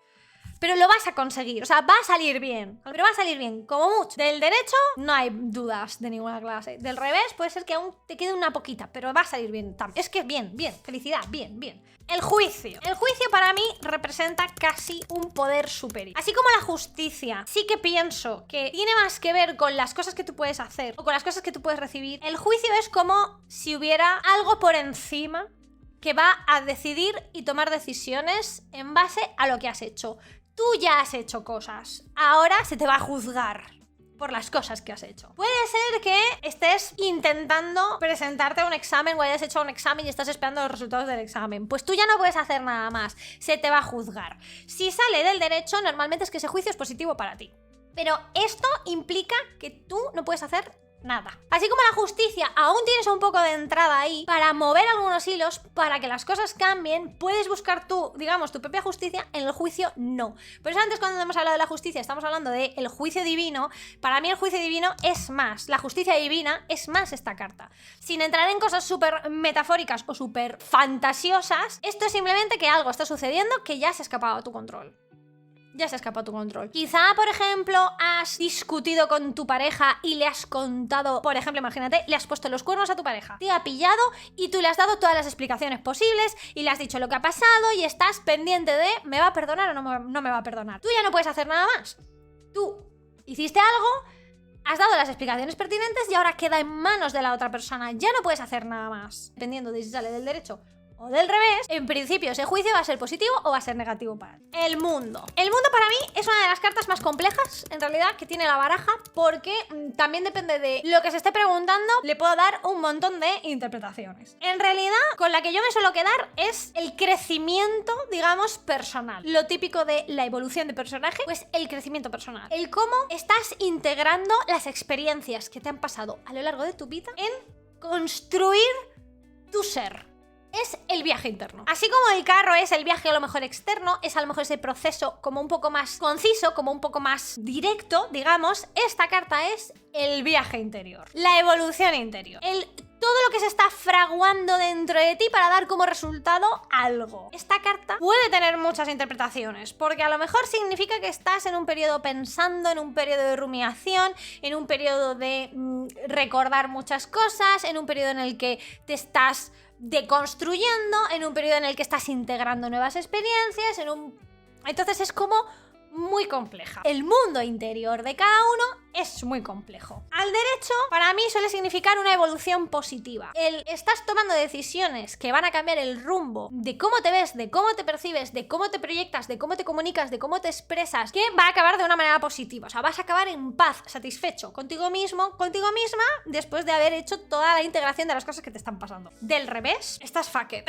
Pero lo vas a conseguir, o sea, va a salir bien. Pero va a salir bien, como mucho. Del derecho no hay dudas de ninguna clase. Del revés puede ser que aún te quede una poquita, pero va a salir bien. Es que bien, bien, felicidad, bien, bien. El juicio. El juicio para mí representa casi un poder superior. Así como la justicia, sí que pienso que tiene más que ver con las cosas que tú puedes hacer o con las cosas que tú puedes recibir. El juicio es como si hubiera algo por encima que va a decidir y tomar decisiones en base a lo que has hecho. Tú ya has hecho cosas, ahora se te va a juzgar por las cosas que has hecho. Puede ser que estés intentando presentarte a un examen o hayas hecho un examen y estás esperando los resultados del examen. Pues tú ya no puedes hacer nada más, se te va a juzgar. Si sale del derecho, normalmente es que ese juicio es positivo para ti. Pero esto implica que tú no puedes hacer nada. Así como la justicia, aún tienes un poco de entrada ahí para mover algunos hilos para que las cosas cambien, puedes buscar tú, digamos, tu propia justicia. En el juicio no. Por eso antes cuando hemos hablado de la justicia estamos hablando del juicio divino. Para mí el juicio divino es más, la justicia divina es más esta carta. Sin entrar en cosas súper metafóricas o súper fantasiosas, esto es simplemente que algo está sucediendo que ya se ha escapado a tu control. Ya se escapa tu control. Quizá, por ejemplo, has discutido con tu pareja y le has contado, por ejemplo, imagínate, le has puesto los cuernos a tu pareja. Te ha pillado y tú le has dado todas las explicaciones posibles y le has dicho lo que ha pasado y estás pendiente de ¿me va a perdonar o no me va a perdonar? Tú ya no puedes hacer nada más. Tú hiciste algo, has dado las explicaciones pertinentes y ahora queda en manos de la otra persona. Ya no puedes hacer nada más. Dependiendo de si sale del derecho o del revés, en principio ese juicio va a ser positivo o va a ser negativo para ti. El mundo. El mundo para mí es una de las cartas más complejas, en realidad, que tiene la baraja, porque también depende de lo que se esté preguntando, le puedo dar un montón de interpretaciones. En realidad, con la que yo me suelo quedar es el crecimiento, digamos, personal. Lo típico de la evolución de personaje, pues el crecimiento personal. El cómo estás integrando las experiencias que te han pasado a lo largo de tu vida en construir tu ser. Es el viaje interno. Así como el carro es el viaje a lo mejor externo, es a lo mejor ese proceso como un poco más conciso, como un poco más directo, digamos, esta carta es el viaje interior, la evolución interior, todo lo que se está fraguando dentro de ti para dar como resultado algo. Esta carta puede tener muchas interpretaciones, porque a lo mejor significa que estás en un periodo pensando, en un periodo de rumiación, en un periodo de recordar muchas cosas, en un periodo en el que te estás deconstruyendo, en un periodo en el que estás integrando nuevas experiencias, entonces es como muy compleja. El mundo interior de cada uno es muy complejo. Al derecho, para mí suele significar una evolución positiva. Estás tomando decisiones que van a cambiar el rumbo de cómo te ves, de cómo te percibes, de cómo te proyectas, de cómo te comunicas, de cómo te expresas, que va a acabar de una manera positiva. O sea, vas a acabar en paz, satisfecho contigo mismo, contigo misma, después de haber hecho toda la integración de las cosas que te están pasando. Del revés, estás fucked.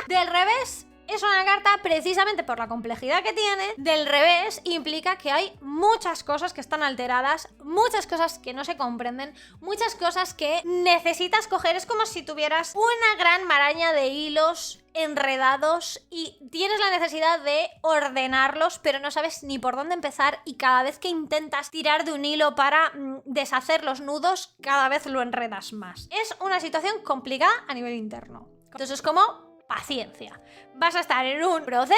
Del revés, es una carta precisamente por la complejidad que tiene. Del revés implica que hay muchas cosas que están alteradas, muchas cosas que no se comprenden, muchas cosas que necesitas coger. Es como si tuvieras una gran maraña de hilos enredados y tienes la necesidad de ordenarlos, pero no sabes ni por dónde empezar, y cada vez que intentas tirar de un hilo para deshacer los nudos, cada vez lo enredas más. Es una situación complicada a nivel interno. Entonces es como paciencia. Vas a estar en un proceso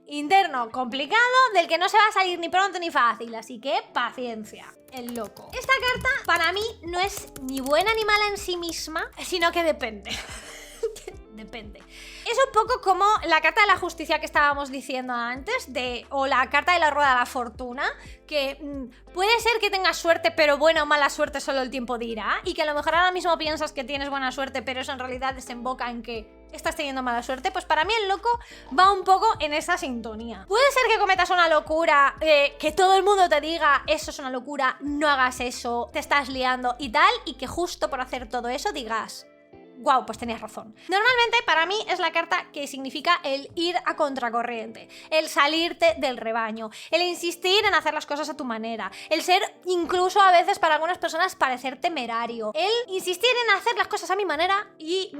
interno complicado del que no se va a salir ni pronto ni fácil, así que paciencia. El loco. Esta carta para mí no es ni buena ni mala en sí misma, sino que depende. Depende. Es un poco como la carta de la justicia que estábamos diciendo antes, o la carta de la rueda de la fortuna, que puede ser que tengas suerte, pero buena o mala suerte solo el tiempo dirá, y que a lo mejor ahora mismo piensas que tienes buena suerte, pero eso en realidad desemboca en que estás teniendo mala suerte. Pues para mí el loco va un poco en esa sintonía. Puede ser que cometas una locura, que todo el mundo te diga eso es una locura, no hagas eso, te estás liando y tal, y que justo por hacer todo eso digas guau, pues tenías razón. Normalmente para mí es la carta que significa el ir a contracorriente, el salirte del rebaño, el insistir en hacer las cosas a tu manera, el ser incluso a veces para algunas personas parecer temerario, el insistir en hacer las cosas a mi manera y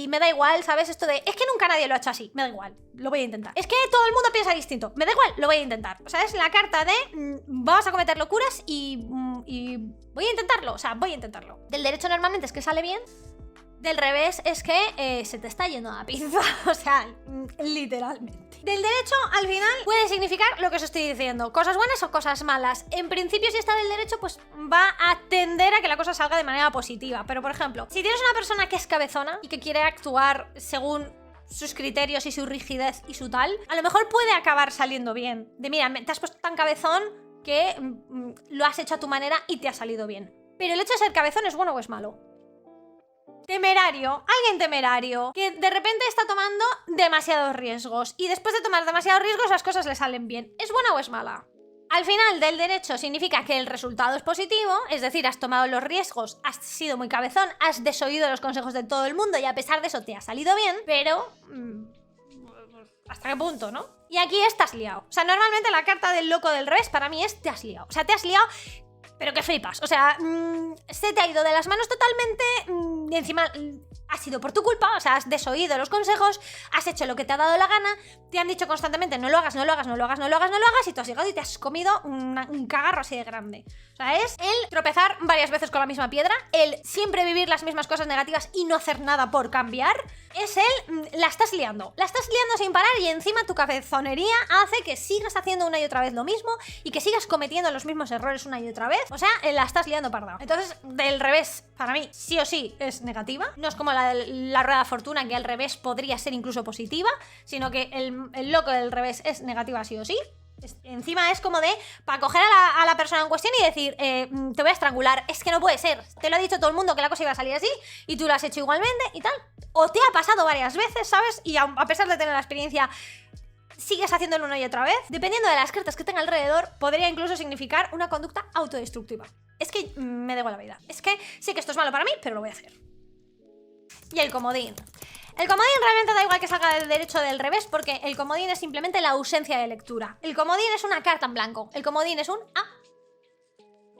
me da igual, ¿sabes? Esto de, es que nunca nadie lo ha hecho así, me da igual, lo voy a intentar. Es que todo el mundo piensa distinto, me da igual, lo voy a intentar. O sea, es la carta de vamos a cometer locuras y voy a intentarlo, o sea, voy a intentarlo. Del derecho normalmente es que sale bien. Del revés es que se te está yendo la pinza, o sea, literalmente. Del derecho, al final, puede significar lo que os estoy diciendo, cosas buenas o cosas malas. En principio, si está del derecho, pues va a tender a que la cosa salga de manera positiva. Pero, por ejemplo, si tienes una persona que es cabezona y que quiere actuar según sus criterios y su rigidez y su tal, a lo mejor puede acabar saliendo bien. De mira, te has puesto tan cabezón que lo has hecho a tu manera y te ha salido bien. Pero el hecho de ser cabezón es bueno o es malo. Temerario, alguien temerario, que de repente está tomando demasiados riesgos y después de tomar demasiados riesgos las cosas le salen bien. ¿Es buena o es mala? Al final del derecho significa que el resultado es positivo, es decir, has tomado los riesgos, has sido muy cabezón, has desoído los consejos de todo el mundo y a pesar de eso te ha salido bien, pero ¿hasta qué punto, no? Y aquí estás liado. O sea, normalmente la carta del loco del revés para mí es te has liado. O sea, te has liado, pero que flipas. O sea, se te ha ido de las manos totalmente y encima ha sido por tu culpa. O sea, has desoído los consejos, has hecho lo que te ha dado la gana, te han dicho constantemente no lo hagas, no lo hagas, no lo hagas, no lo hagas, no lo hagas y tú has llegado y te has comido un cagarro así de grande. O sea, es el tropezar varias veces con la misma piedra, el siempre vivir las mismas cosas negativas y no hacer nada por cambiar, es el la estás liando sin parar y encima tu cabezonería hace que sigas haciendo una y otra vez lo mismo y que sigas cometiendo los mismos errores una y otra vez. O sea, la estás liando parda. Entonces, del revés, para mí, sí o sí es negativa. No es como la rueda de fortuna, que al revés podría ser incluso positiva, sino que el loco del revés es negativa sí o sí. Encima es como de, para coger a la persona en cuestión y decir, te voy a estrangular, es que no puede ser, te lo ha dicho todo el mundo que la cosa iba a salir así y tú lo has hecho igualmente y tal. O te ha pasado varias veces, ¿sabes? Y a pesar de tener la experiencia, sigues haciéndolo una y otra vez. Dependiendo de las cartas que tenga alrededor, podría incluso significar una conducta autodestructiva. Es que me debo la vida. Es que sé que esto es malo para mí, pero lo voy a hacer. Y el comodín. El comodín realmente da igual que salga del derecho o del revés, porque el comodín es simplemente la ausencia de lectura. El comodín es una carta en blanco. El comodín es un A.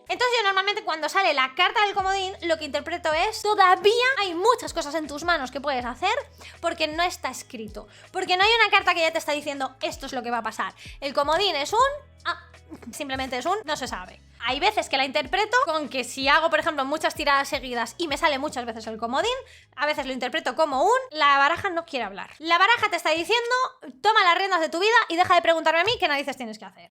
Entonces yo normalmente cuando sale la carta del comodín, lo que interpreto es todavía hay muchas cosas en tus manos que puedes hacer porque no está escrito. Porque no hay una carta que ya te está diciendo esto es lo que va a pasar. El comodín es un A. Simplemente es un no se sabe. Hay veces que la interpreto con que si hago, por ejemplo, muchas tiradas seguidas y me sale muchas veces el comodín, a veces lo interpreto como un la baraja no quiere hablar. La baraja te está diciendo toma las riendas de tu vida y deja de preguntarme a mí qué narices tienes que hacer.